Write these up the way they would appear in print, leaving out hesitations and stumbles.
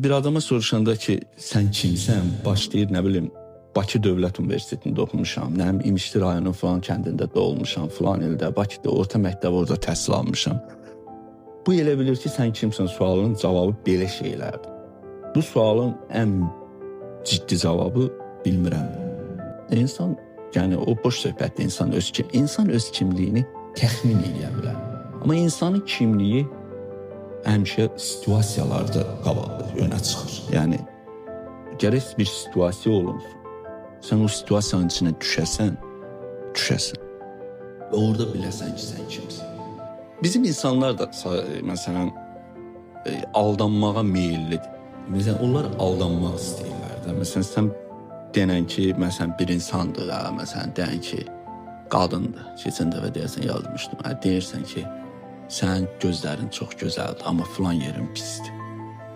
Bir adama soruşanda ki, sən kimsən? Başlayır, nə bilim, Bakı Dövlət Universitetində oxumuşam, nə bilim, İmişli rayonun falan kəndində doğulmuşam, falan ildə, Bakıda orta məktəb orada təhsil almışam. Bu elə bilir ki, sən kimsən sualının cavabı belə şeylərdir. Bu sualın ən ciddi cavabı bilmirəm. İnsan, yəni o boş söhbətdə insan öz kimliyini təxmin edə bilər. Amma insanın kimliyi həmişə situasiyalarda önə çıxır. Yəni, gərək bir situasiya olunsun. Sən o situasiyanın içinə düşəsən. Və orada biləsən ki, sən kimsən. Bizim insanlar da, məsələn, aldanmağa meyillidir. Məsələn, onlar aldanmaq istəyirlər də. Məsələn, sən denən ki, məsələn, bir insandır, məsələn, denən ki, qadındır. Keçən dəfə deyərsən, yazmışdım. Deyirsən ki, sən gözlərin çox gözəldir, amma filan yerin pisdir.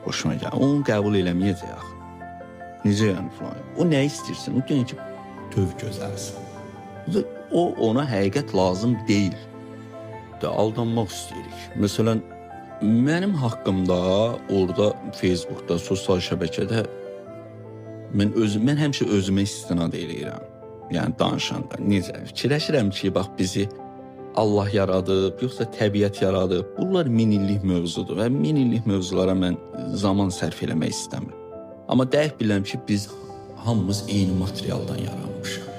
Hoşuma gəlir. Onu qəbul eləməyəcək axı. Necə yəni filan? O nə istəyirsən? O deyir ki, töv gözəlsən. O ona həqiqət lazım deyil. Aldanmaq istəyirik. Məsələn, mənim haqqımda orada Facebookda, sosial şəbəkədə mən həmişə özümə istinad eləyirəm. Yəni danışanda. Necə? Fikirləşirəm ki, bax bizi Allah yaradıb, yoxsa təbiət yaradıb. Bunlar minillik mövzudur və minillik mövzulara mən zaman sərf eləmək istəmirəm. Amma dəqiq bilirəm ki, biz hamımız eyni materialdan yaranmışıq.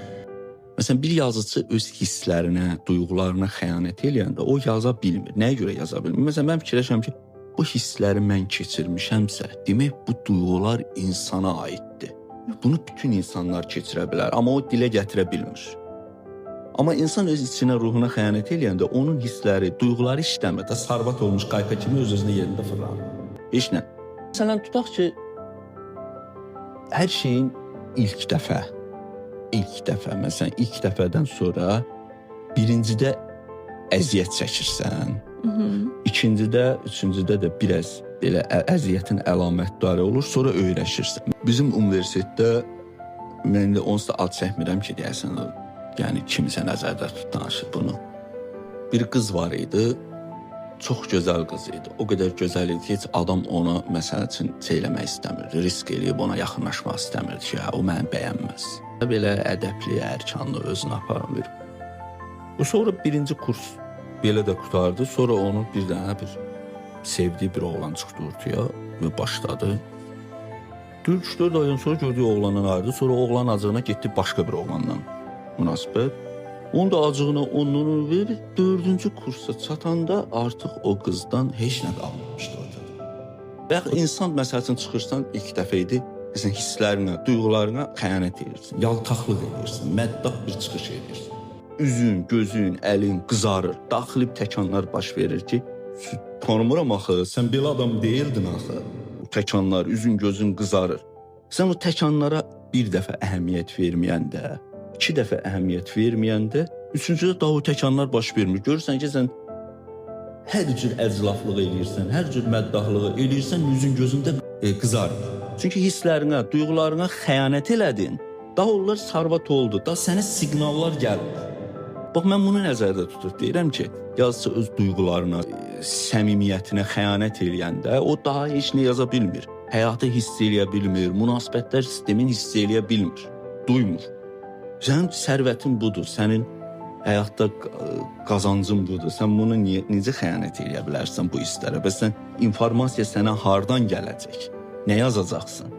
Məsələn, bir yazıcı öz hisslərinə, duyğularına xəyanət eləyəndə o yaza bilmir. Nəyə görə yaza bilmir? Məsələn, mən fikirləşirəm ki, bu hissləri mən keçirmişəmsə, demək bu duyğular insana aiddir. Bunu bütün insanlar keçirə bilər, amma o dilə gətirə bilmir. Amma insan öz içinə, ruhuna xəyanət eləyəndə onun hissləri, duyğuları işləmir. Sarbat olmuş qayqa kimi öz-özünə yerində fırlanır. Heç nə. Məsələn, tutaq ki, hər şeyin ilk dəfə, məsələn, ilk dəfədən sonra birincidə əziyyət çəkirsən, ikincidə, üçüncüdə də biraz belə əziyyətin əlamətləri olur, sonra öyrəşirsən. Bizim universitetdə, mən də onsuz da ad çəkmirəm ki, deyəsən, yəni kimisə nəzərdə danışır bunu. Bir qız var idi, çox gözəl qız idi. O qədər gözəl idi ki, heç adam ona məsəl üçün eləmək istəmirdi. Risk eləyib ona yaxınlaşmaq istəmirdi ki, o məni bəyənməz. Belə ədəbli, ərkanlı özünü aparan bir. Sonra birinci kurs belə də qutardı. Sonra onu bir dənə sevdiyi bir oğlan çıxdı ortaya və başladı. 3-4 aydan sonra gördüyü oğlandan ayrıldı. Sonra oğlan acığına getdi başqa bir oğlandan münasibət. Onun da acığına ondan verib 4-cü kursa çatanda artıq o qızdan heç nə qalmamışdı orada. Və insan məsələn çıxırsan ilk dəfə idi, məsələn hisslərinə, duyğularına xəyanət edirsən, yaltaqlıq edirsən, məddah bir çıxış edirsən. Üzün, gözün, əlin qızarır, daxili təkanlar baş verir ki, tanımıram axı, sən belə adam deyildin axı. O təkanlar, üzün, gözün qızarır. Sən o təkanlara bir dəfə əhəmiyyət verməyəndə, 2 dəfə əhəmiyyət verməyəndə, üçüncüdə daha o təkanlar baş vermir. Görürsən ki, sən hər cür əclaflıq eləyirsən, hər cür məddahlığı eləyirsən, yüzün gözündə qızarır. Çünki hisslərinə, duyğularına xəyanət elədin, daha onlar sarvat oldu, daha sənə siqnallar gəlir. Bax, mən bunu nəzərdə tutub deyirəm ki, yazıcı öz duyğularına, səmimiyyətinə xəyanət eləyəndə o daha heç nə yaza bilmir. Həyatı hiss eləyə bilmir, münasibətlər sistemin hiss eləyə bilmir, duymur. Sənin sərvətin budur, sənin həyatda qazancın budur. Sən bunu necə xəyanət eləyə bilərsən bu hisslərə? Bəs sən informasiya sənə hardan gələcək? Nə yazacaqsın?